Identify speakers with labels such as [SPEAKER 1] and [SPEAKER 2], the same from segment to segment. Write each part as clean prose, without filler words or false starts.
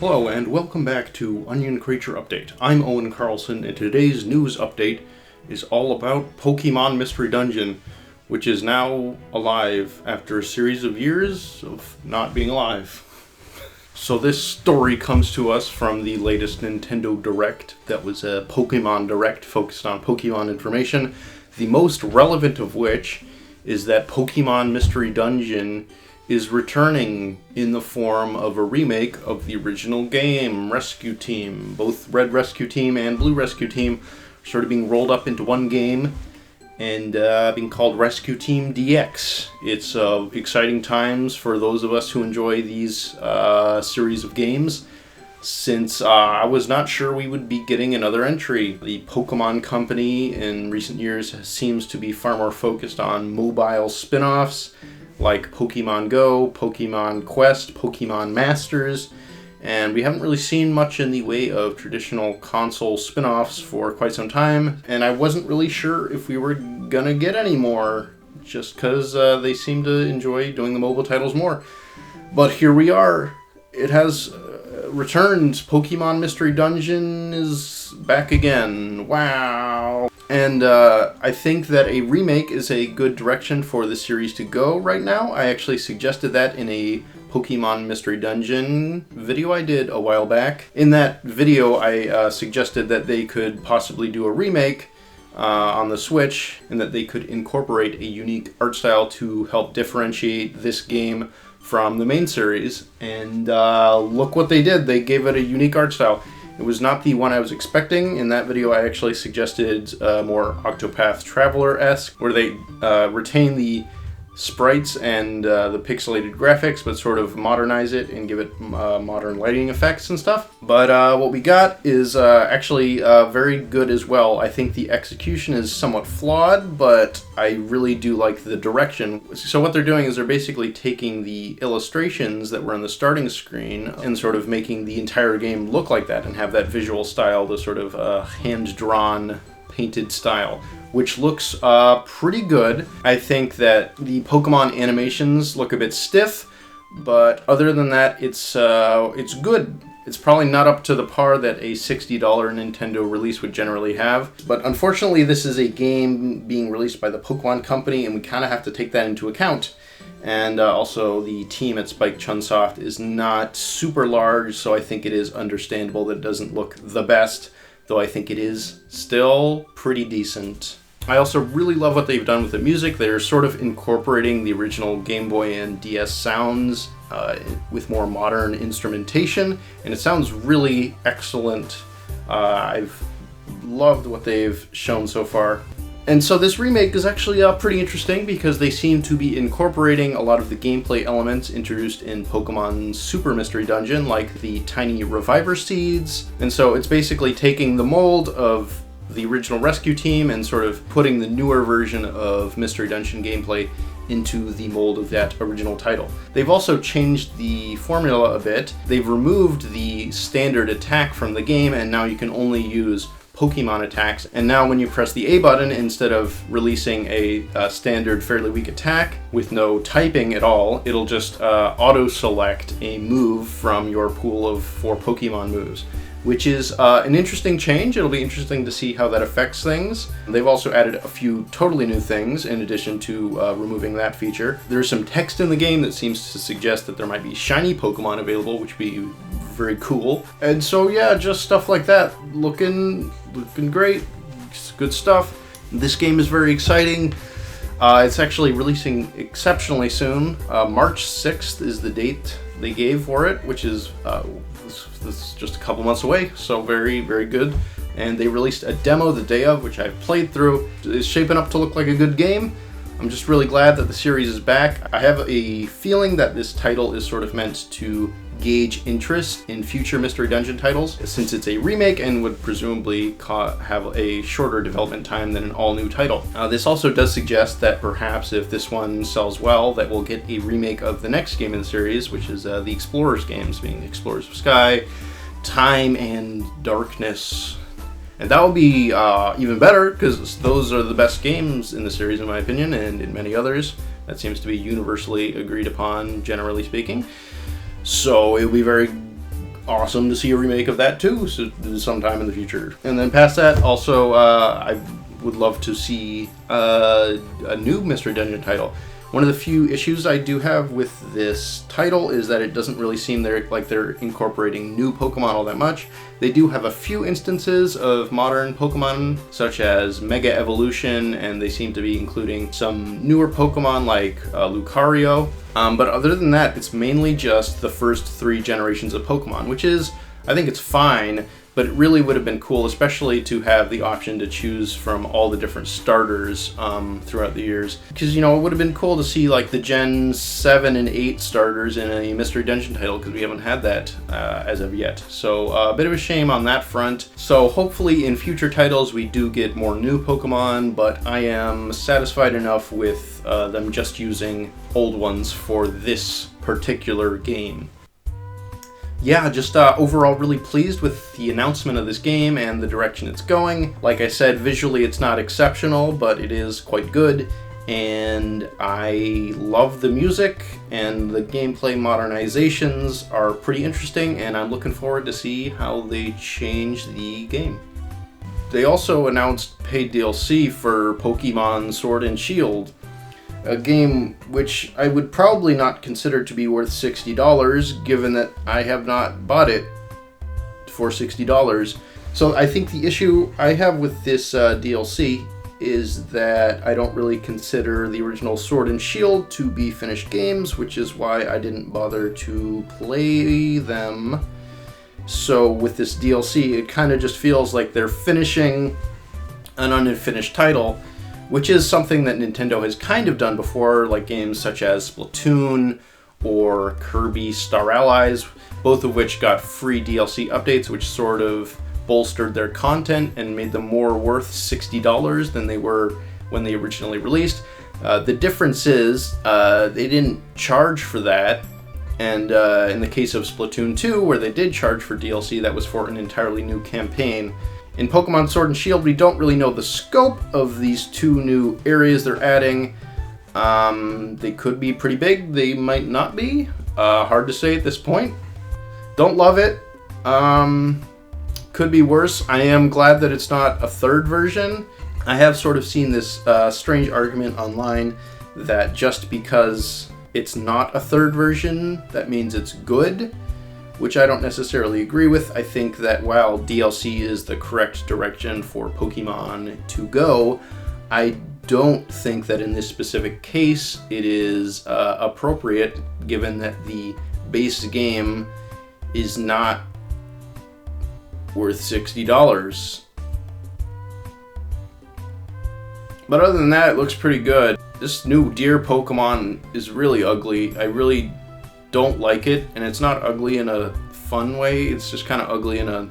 [SPEAKER 1] Hello and welcome back to Onioncreature Update. I'm Owen Carlson and today's news update is all about Pokémon Mystery Dungeon, which is now alive after a series of years of not being alive. So this story comes to us from the latest Nintendo Direct that was a Pokémon Direct focused on Pokémon information, the most relevant of which is that Pokémon Mystery Dungeon is returning in the form of a remake of the original game, Rescue Team. Both Red Rescue Team and Blue Rescue Team are sort of being rolled up into one game and being called Rescue Team DX. It's exciting times for those of us who enjoy these series of games, since I was not sure we would be getting another entry. The Pokemon Company in recent years seems to be far more focused on mobile spin-offs, like Pokemon Go, Pokemon Quest, Pokemon Masters, and we haven't really seen much in the way of traditional console spin-offs for quite some time, and I wasn't really sure if we were gonna get any more, just because they seem to enjoy doing the mobile titles more. But here we are. It has returned. Pokemon Mystery Dungeon is back again. Wow. And I think that a remake is a good direction for the series to go right now. I actually suggested that in a Pokemon Mystery Dungeon video I did a while back. In that video, I suggested that they could possibly do a remake on the Switch, and that they could incorporate a unique art style to help differentiate this game from the main series. And look what they did. They gave it a unique art style. It was not the one I was expecting. In that video, I actually suggested more Octopath Traveler-esque, where they retain the sprites and the pixelated graphics, but sort of modernize it and give it modern lighting effects and stuff. But what we got is actually very good as well. I think the execution is somewhat flawed, but I really do like the direction. So what they're doing is they're basically taking the illustrations that were on the starting screen and sort of making the entire game look like that and have that visual style, the sort of hand-drawn, painted style, which looks pretty good. I think that the Pokemon animations look a bit stiff, but other than that, it's good. It's probably not up to the par that a $60 Nintendo release would generally have, but unfortunately this is a game being released by the Pokemon Company, and we kind of have to take that into account. And also the team at Spike Chunsoft is not super large, so I think it is understandable that it doesn't look the best, though I think it is still pretty decent. I also really love what they've done with the music. They're sort of incorporating the original Game Boy and DS sounds with more modern instrumentation, and it sounds really excellent. I've loved what they've shown so far. And so this remake is actually pretty interesting because they seem to be incorporating a lot of the gameplay elements introduced in Pokemon Super Mystery Dungeon, like the tiny reviver seeds. And so it's basically taking the mold of the original Rescue Team and sort of putting the newer version of Mystery Dungeon gameplay into the mold of that original title. They've also changed the formula a bit. They've removed the standard attack from the game, and now you can only use Pokemon attacks. And now when you press the A button, instead of releasing a standard fairly weak attack with no typing at all, it'll just auto-select a move from your pool of 4 Pokemon moves, which is an interesting change. It'll be interesting to see how that affects things. They've also added a few totally new things in addition to removing that feature. There's some text in the game that seems to suggest that there might be shiny Pokemon available, which would be very cool. And so yeah, just stuff like that. Looking great. It's good stuff. This game is very exciting. It's actually releasing exceptionally soon. March 6th is the date they gave for it, which is this is just a couple months away, so very, very good. And they released a demo the day of, which I've played through. It's shaping up to look like a good game. I'm just really glad that the series is back. I have a feeling that this title is sort of meant to gauge interest in future Mystery Dungeon titles, since it's a remake and would presumably have a shorter development time than an all-new title. This also does suggest that perhaps if this one sells well, that we'll get a remake of the next game in the series, which is the Explorers games, being the Explorers of Sky, Time, and Darkness. And that will be even better, because those are the best games in the series, in my opinion, and in many others. That seems to be universally agreed upon, generally speaking. So it'll be very awesome to see a remake of that too, sometime in the future. And then past that, also, I would love to see a new Mystery Dungeon title. One of the few issues I do have with this title is that it doesn't really seem like they're incorporating new Pokemon all that much. They do have a few instances of modern Pokemon, such as Mega Evolution, and they seem to be including some newer Pokemon like Lucario. But other than that, it's mainly just the first 3 generations of Pokemon, which is, I think it's fine, but it really would have been cool, especially to have the option to choose from all the different starters throughout the years. Because, you know, it would have been cool to see like the Gen 7 and 8 starters in a Mystery Dungeon title, because we haven't had that as of yet. So a bit of a shame on that front. So hopefully in future titles we do get more new Pokemon, but I am satisfied enough with them just using old ones for this particular game. Yeah, just overall really pleased with the announcement of this game and the direction it's going. Like I said, visually it's not exceptional, but it is quite good, and I love the music, and the gameplay modernizations are pretty interesting, and I'm looking forward to see how they change the game. They also announced paid DLC for Pokémon Sword and Shield, a game which I would probably not consider to be worth $60, given that I have not bought it for $60. So I think the issue I have with this DLC is that I don't really consider the original Sword and Shield to be finished games, which is why I didn't bother to play them. So with this DLC, it kind of just feels like they're finishing an unfinished title, which is something that Nintendo has kind of done before, like games such as Splatoon or Kirby Star Allies, both of which got free DLC updates, which sort of bolstered their content and made them more worth $60 than they were when they originally released. The difference is they didn't charge for that, and in the case of Splatoon 2, where they did charge for DLC, that was for an entirely new campaign. In Pokemon Sword and Shield, we don't really know the scope of these 2 new areas they're adding. They could be pretty big, they might not be. Hard to say at this point. Don't love it. Could be worse. I am glad that it's not a 3rd version. I have sort of seen this strange argument online that just because it's not a 3rd version, that means it's good, which I don't necessarily agree with. I think that while DLC is the correct direction for Pokemon to go, I don't think that in this specific case it is appropriate, given that the base game is not worth $60. But other than that, it looks pretty good. This new deer Pokemon is really ugly. I really don't like it, and it's not ugly in a fun way, it's just kind of ugly in a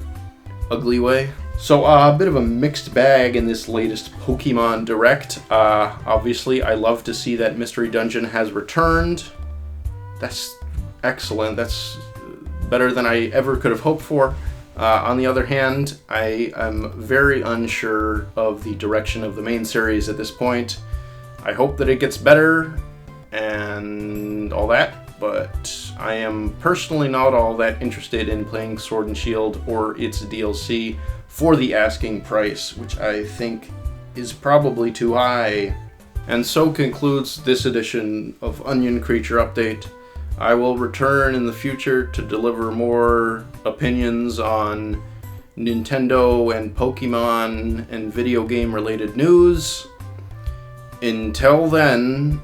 [SPEAKER 1] ugly way. So a bit of a mixed bag in this latest Pokemon Direct. Obviously, I love to see that Mystery Dungeon has returned. That's excellent. That's better than I ever could have hoped for. On the other hand, I am very unsure of the direction of the main series at this point. I hope that it gets better and all that, but I am personally not all that interested in playing Sword and Shield or its DLC for the asking price, which I think is probably too high. And so concludes this edition of Onioncreature Update. I will return in the future to deliver more opinions on Nintendo and Pokemon and video game related news. Until then,